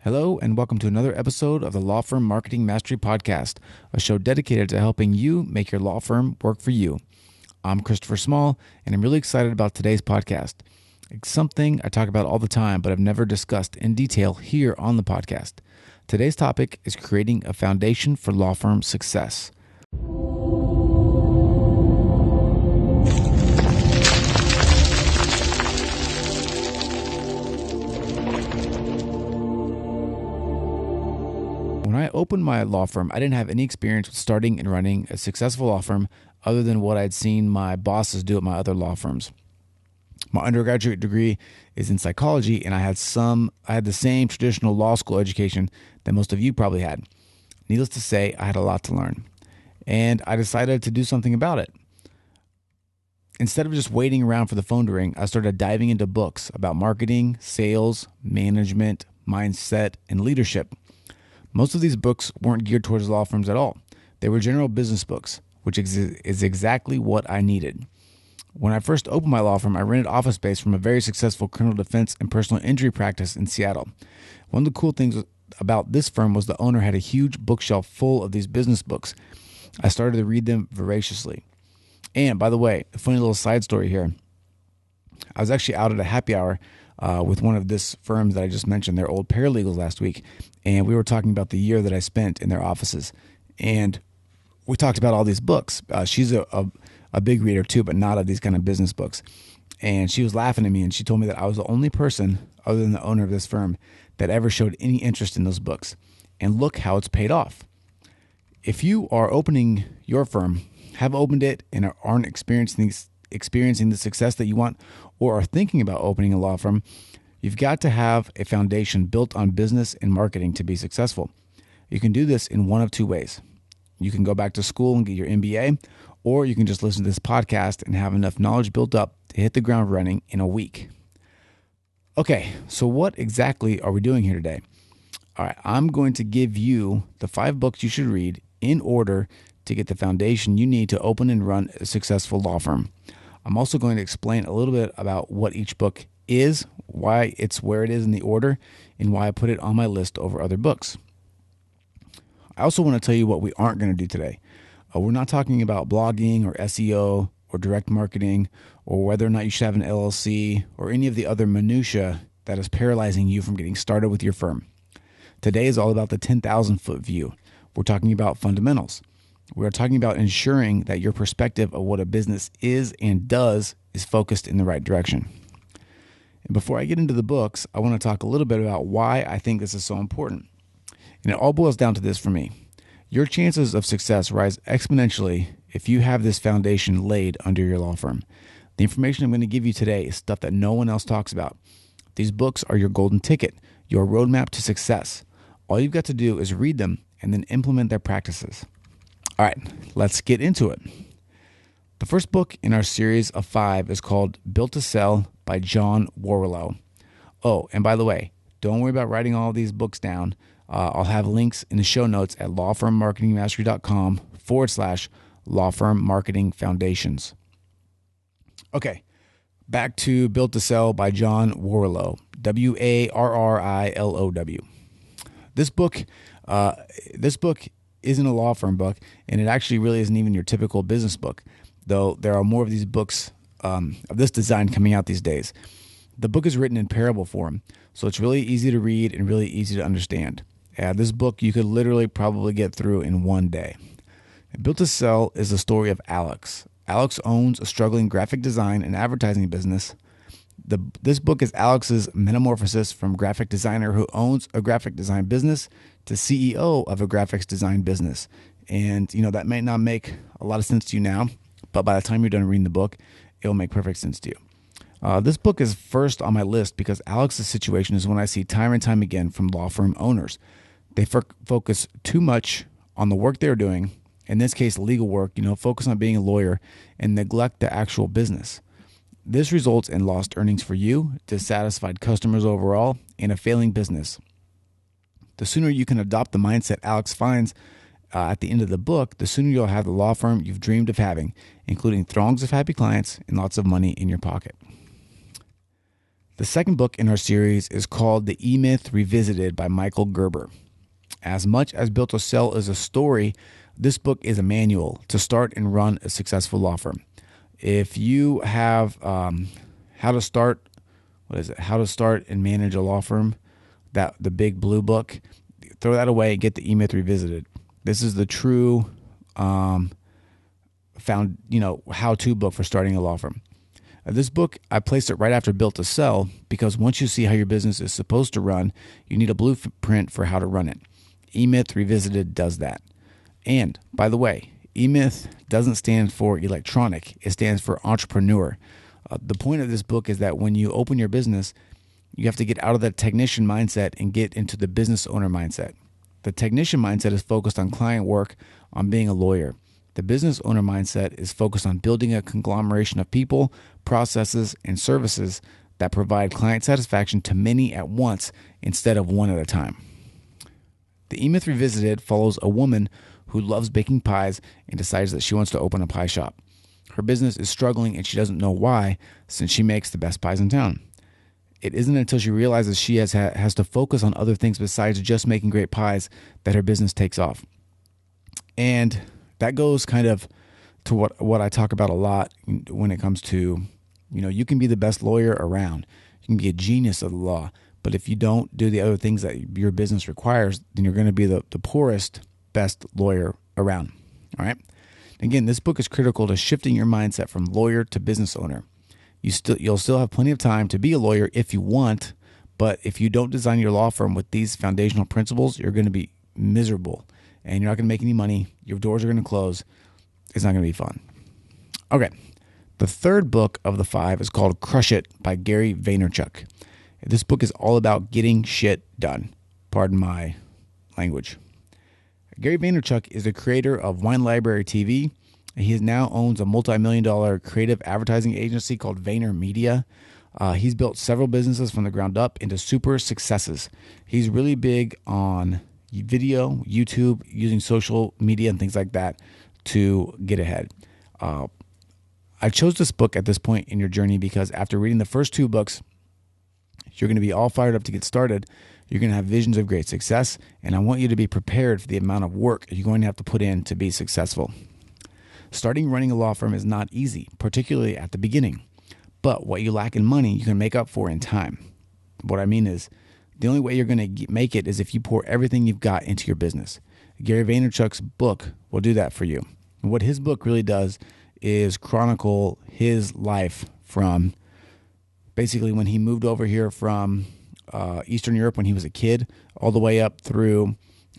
Hello, and welcome to another episode of the Law Firm Marketing Mastery Podcast, a show dedicated to helping you make your law firm work for you. I'm Christopher Small, and I'm really excited about today's podcast. It's something I talk about all the time, but I've never discussed in detail here on the podcast. Today's topic is creating a foundation for law firm success. When I opened my law firm, I didn't have any experience with starting and running a successful law firm other than what I'd seen my bosses do at my other law firms. My undergraduate degree is in psychology, and I had the same traditional law school education that most of you probably had. Needless to say, I had a lot to learn, and I decided to do something about it. Instead of just waiting around for the phone to ring, I started diving into books about marketing, sales, management, mindset, and leadership. Most of these books weren't geared towards law firms at all. They were general business books, which is exactly what I needed. When I first opened my law firm, I rented office space from a very successful criminal defense and personal injury practice in Seattle. One of the cool things about this firm was the owner had a huge bookshelf full of these business books. I started to read them voraciously. And by the way, a funny little side story here. I was actually out at a happy hour with one of this firms that I just mentioned, their old paralegals last week, and we were talking about the year that I spent in their offices. And we talked about all these books. She's a big reader too, but not of these kind of business books. And she was laughing at me, and she told me that I was the only person other than the owner of this firm that ever showed any interest in those books. And look how it's paid off. If you are opening your firm, have opened it, and aren't experiencing the success that you want, or are thinking about opening a law firm, you've got to have a foundation built on business and marketing to be successful. You can do this in one of two ways. You can go back to school and get your MBA, or you can just listen to this podcast and have enough knowledge built up to hit the ground running in a week. Okay, so what exactly are we doing here today? All right, I'm going to give you the 5 books you should read in order to get the foundation you need to open and run a successful law firm. I'm also going to explain a little bit about what each book is, why it's where it is in the order, and why I put it on my list over other books. I also want to tell you what we aren't going to do today. We're not talking about blogging or SEO or direct marketing or whether or not you should have an LLC or any of the other minutia that is paralyzing you from getting started with your firm. Today is all about the 10,000-foot view. We're talking about fundamentals. We're talking about ensuring that your perspective of what a business is and does is focused in the right direction. And before I get into the books, I want to talk a little bit about why I think this is so important. And it all boils down to this for me. Your chances of success rise exponentially if you have this foundation laid under your law firm. The information I'm going to give you today is stuff that no one else talks about. These books are your golden ticket, your roadmap to success. All you've got to do is read them and then implement their practices. All right, let's get into it. The first book in our series of 5 is called Built to Sell by John Warrilow. Oh, and by the way, don't worry about writing all of these books down. I'll have links in the show notes at lawfirmmarketingmastery.com/law firm marketing foundations. Okay, back to Built to Sell by John Warrilow, Warrilow. This book isn't a law firm book, and it actually really isn't even your typical business book, though there are more of these books of this design coming out these days. The book is written in parable form, so it's really easy to read and really easy to understand. This book you could literally probably get through in one day. Built to Sell is the story of Alex. Alex owns a struggling graphic design and advertising business. This book is Alex's metamorphosis from graphic designer who owns a graphic design business to CEO of a graphics design business. And, that may not make a lot of sense to you now, but by the time you're done reading the book, it'll make perfect sense to you. This book is first on my list because Alex's situation is one I see time and time again from law firm owners. They focus too much on the work they're doing, in this case, legal work, focus on being a lawyer, and neglect the actual business. This results in lost earnings for you, dissatisfied customers overall, and a failing business. The sooner you can adopt the mindset Alex finds at the end of the book, the sooner you'll have the law firm you've dreamed of having, including throngs of happy clients and lots of money in your pocket. The second book in our series is called The E-Myth Revisited by Michael Gerber. As much as Built to Sell is a story, this book is a manual to start and run a successful law firm. If you have how to start and manage a law firm, the big blue book, throw that away and get the E-Myth Revisited. This is the true how-to book for starting a law firm. This book, I placed it right after Built to Sell because once you see how your business is supposed to run, you need a blueprint for how to run it. E-Myth Revisited does that. And, by the way, E-Myth doesn't stand for electronic. It stands for entrepreneur. The point of this book is that when you open your business, you have to get out of that technician mindset and get into the business owner mindset. The technician mindset is focused on client work, on being a lawyer. The business owner mindset is focused on building a conglomeration of people, processes, and services that provide client satisfaction to many at once instead of one at a time. The E-Myth Revisited follows a woman who loves baking pies and decides that she wants to open a pie shop. Her business is struggling and she doesn't know why, since she makes the best pies in town. It isn't until she realizes she has to focus on other things besides just making great pies that her business takes off. And that goes kind of to what I talk about a lot when it comes to, you can be the best lawyer around. You can be a genius of the law. But if you don't do the other things that your business requires, then you're going to be the poorest, best lawyer around. All right. Again, this book is critical to shifting your mindset from lawyer to business owner. You'll still have plenty of time to be a lawyer if you want, but if you don't design your law firm with these foundational principles, you're going to be miserable and you're not going to make any money. Your doors are going to close. It's not going to be fun. Okay. The third book of the 5 is called Crush It by Gary Vaynerchuck. This book is all about getting shit done. Pardon my language. Gary Vaynerchuck is the creator of Wine Library TV. He now owns a multi-million-dollar creative advertising agency called Vayner Media. He's built several businesses from the ground up into super successes. He's really big on video, YouTube, using social media and things like that to get ahead. I chose this book at this point in your journey because after reading the first 2 books, you're going to be all fired up to get started. You're going to have visions of great success, and I want you to be prepared for the amount of work you're going to have to put in to be successful. Starting running a law firm is not easy, particularly at the beginning. But what you lack in money, you can make up for in time. What I mean is, the only way you're going to make it is if you pour everything you've got into your business. Gary Vaynerchuk's book will do that for you. And what his book really does is chronicle his life from basically when he moved over here from Eastern Europe when he was a kid, all the way up through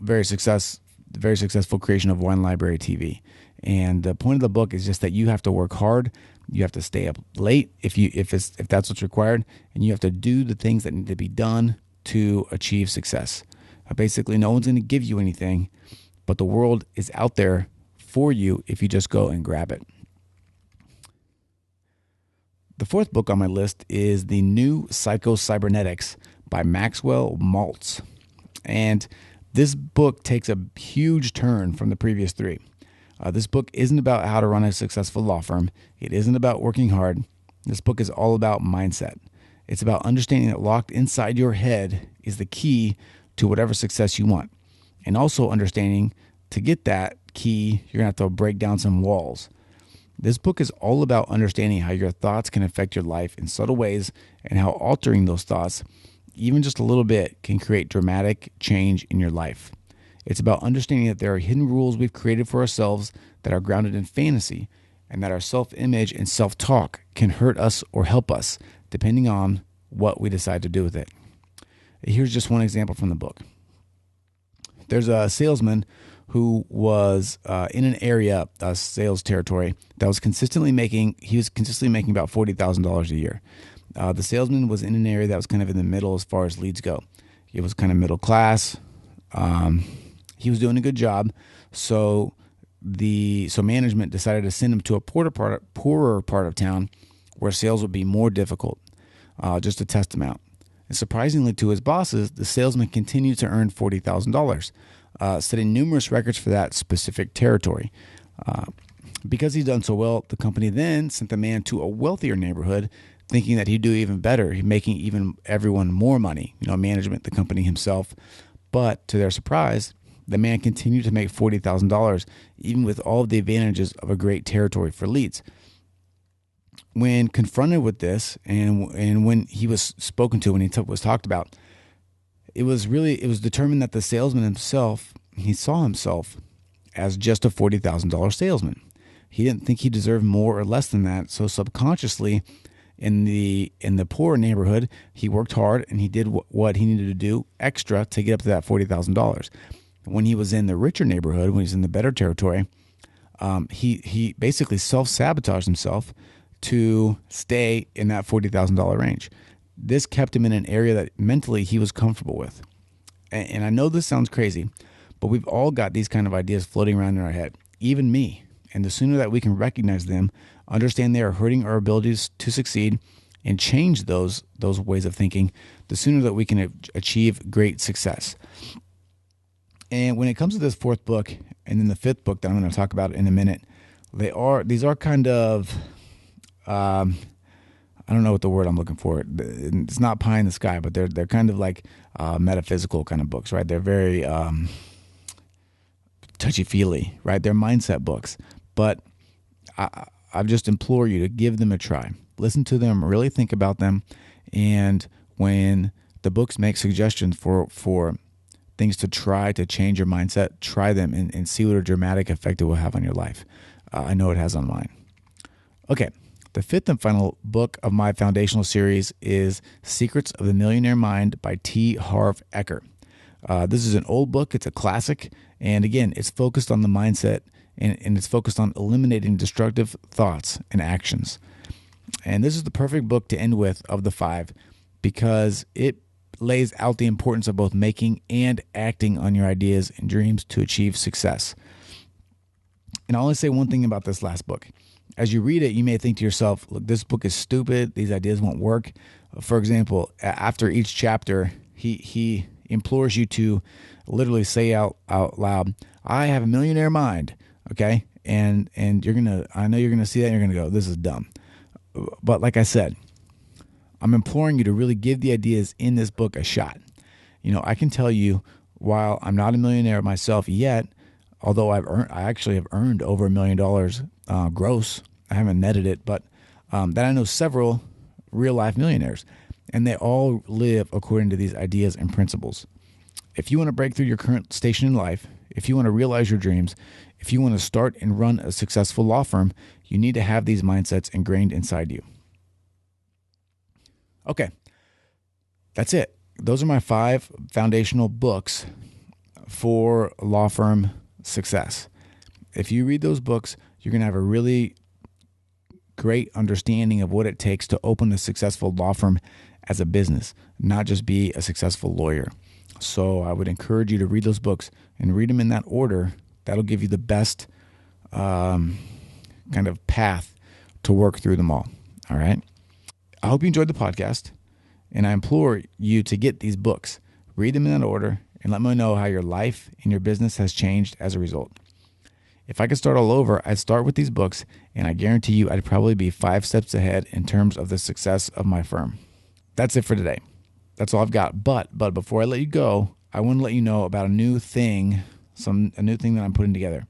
very successful creation of Wine Library TV. And the point of the book is just that you have to work hard. You have to stay up late if that's what's required, and you have to do the things that need to be done to achieve success. Basically, no one's going to give you anything, but the world is out there for you if you just go and grab it. The 4th book on my list is The New Psycho-Cybernetics by Maxwell Maltz. And this book takes a huge turn from the previous 3. This book isn't about how to run a successful law firm. It isn't about working hard. This book is all about mindset. It's about understanding that locked inside your head is the key to whatever success you want. And also understanding to get that key, you're going to have to break down some walls. This book is all about understanding how your thoughts can affect your life in subtle ways and how altering those thoughts, even just a little bit, can create dramatic change in your life. It's about understanding that there are hidden rules we've created for ourselves that are grounded in fantasy, and that our self-image and self-talk can hurt us or help us, depending on what we decide to do with it. Here's just one example from the book. There's a salesman who was in an area, a sales territory, that was consistently making about $40,000 a year. The salesman was in an area that was kind of in the middle as far as leads go. He was kind of middle class. He was doing a good job, so management decided to send him to a poorer part of town where sales would be more difficult, just to test him out. And surprisingly to his bosses, the salesman continued to earn $40,000, setting numerous records for that specific territory. Because he'd done so well, the company then sent the man to a wealthier neighborhood thinking that he'd do even better, making even everyone more money, management, the company himself. But to their surprise, the man continued to make $40,000, even with all of the advantages of a great territory for leads. When confronted with this, and when he was spoken to, when he was talked about, it was determined that the salesman himself, he saw himself as just a $40,000 salesman. He didn't think he deserved more or less than that. So subconsciously, in the poorer neighborhood, he worked hard and he did what he needed to do extra to get up to that $40,000. When he was in the richer neighborhood, when he was in the better territory, he basically self-sabotaged himself to stay in that $40,000 range. This kept him in an area that mentally he was comfortable with. And I know this sounds crazy, but we've all got these kind of ideas floating around in our head, even me. And the sooner that we can recognize them, understand they are hurting our abilities to succeed, and change those ways of thinking, the sooner that we can achieve great success. And when it comes to this fourth book, and then the fifth book that I'm going to talk about in a minute, these are kind of, I don't know what the word I'm looking for. It's not pie in the sky, but they're kind of like metaphysical kind of books, right? They're very touchy-feely, right? They're mindset books. But I just implore you to give them a try. Listen to them, really think about them, and when the books make suggestions for things to try to change your mindset, try them and see what a dramatic effect it will have on your life. I know it has on mine. Okay, the fifth and final book of my foundational series is Secrets of the Millionaire Mind by Harv Eker. This is an old book. It's a classic. And again, it's focused on the mindset and it's focused on eliminating destructive thoughts and actions. And this is the perfect book to end with of the five because it lays out the importance of both making and acting on your ideas and dreams to achieve success. And I'll only say one thing about this last book. As you read it, you may think to yourself, look, this book is stupid. These ideas won't work. For example, after each chapter, he implores you to literally say out loud, I have a millionaire mind. Okay. And I know you're going to see that and you're going to go, this is dumb. But like I said, I'm imploring you to really give the ideas in this book a shot. I can tell you, while I'm not a millionaire myself yet, although I actually have earned over $1 million gross. I haven't netted it, but that I know several real life millionaires, and they all live according to these ideas and principles. If you want to break through your current station in life, if you want to realize your dreams, if you want to start and run a successful law firm, you need to have these mindsets ingrained inside you. Okay, that's it. Those are my 5 foundational books for law firm success. If you read those books, you're going to have a really great understanding of what it takes to open a successful law firm as a business, not just be a successful lawyer. So I would encourage you to read those books and read them in that order. That'll give you the best kind of path to work through them all. All right. I hope you enjoyed the podcast, and I implore you to get these books, read them in that order, and let me know how your life and your business has changed as a result. If I could start all over, I'd start with these books, and I guarantee you I'd probably be 5 steps ahead in terms of the success of my firm. That's it for today. That's all I've got. But before I let you go, I want to let you know about a new thing that I'm putting together.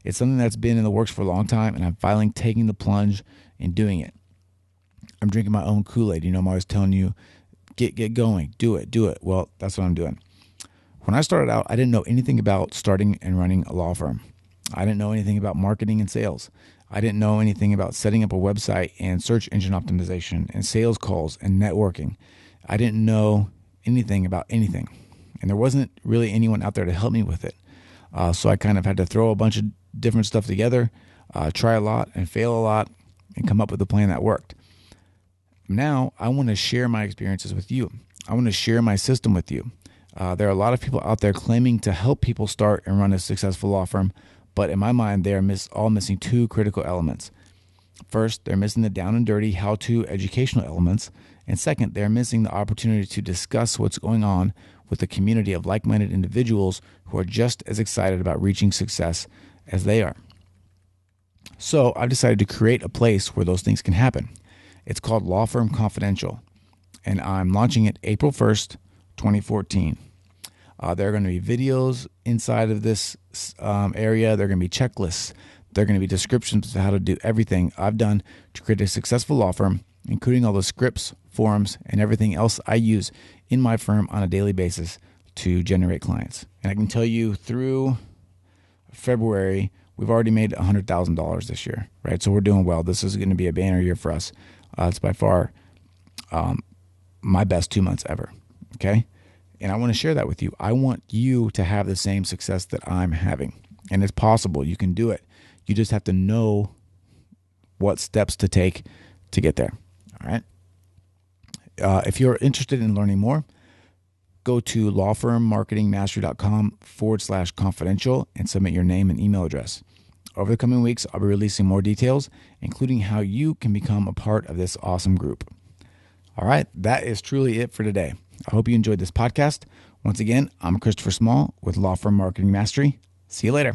It's something that's been in the works for a long time, and I'm finally taking the plunge and doing it. I'm drinking my own Kool-Aid. I'm always telling you, get going, do it. Well, that's what I'm doing. When I started out, I didn't know anything about starting and running a law firm. I didn't know anything about marketing and sales. I didn't know anything about setting up a website and search engine optimization and sales calls and networking. I didn't know anything about anything. And there wasn't really anyone out there to help me with it. So I kind of had to throw a bunch of different stuff together, try a lot and fail a lot, and come up with a plan that worked. Now, I want to share my experiences with you. I want to share my system with you. There are a lot of people out there claiming to help people start and run a successful law firm, but in my mind, they are all missing 2 critical elements. First, they're missing the down and dirty how-to educational elements, and second, they're missing the opportunity to discuss what's going on with a community of like-minded individuals who are just as excited about reaching success as they are. So I've decided to create a place where those things can happen. It's called Law Firm Confidential, and I'm launching it April 1st, 2014. There are going to be videos inside of this area. There are going to be checklists. There are going to be descriptions of how to do everything I've done to create a successful law firm, including all the scripts, forms, and everything else I use in my firm on a daily basis to generate clients. And I can tell you through February, we've already made $100,000 this year, right? So we're doing well. This is going to be a banner year for us. It's by far my best 2 months ever, okay? And I want to share that with you. I want you to have the same success that I'm having. And it's possible. You can do it. You just have to know what steps to take to get there, all right? If you're interested in learning more, go to lawfirmmarketingmastery.com/confidential and submit your name and email address. Over the coming weeks, I'll be releasing more details, including how you can become a part of this awesome group. All right, that is truly it for today. I hope you enjoyed this podcast. Once again, I'm Christopher Small with Law Firm Marketing Mastery. See you later.